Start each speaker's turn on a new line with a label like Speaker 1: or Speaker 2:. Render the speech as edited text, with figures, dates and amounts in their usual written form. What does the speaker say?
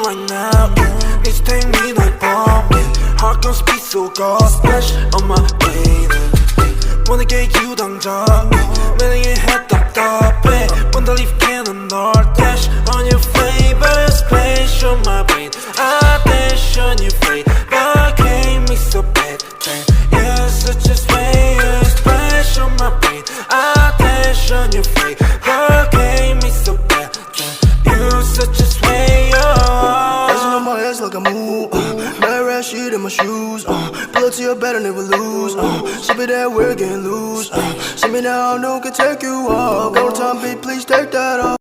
Speaker 1: right now. Please take me like bomb. Heart gon' speed so God splash on my way. wanna get you 당장 매력의 head 답답해 Wanna leave cannon or dash on your favorite space on my brain I dash on your face but can't me so bad You're such a space splash on my brain I dash on your face but can't me so bad You're such a sway
Speaker 2: Dancing on my ass like a move Bad rat shit in my shoes Pull up to your bed and never lose Sip it that we're getting loose See me now, no can take you off Go time, babe, please take that off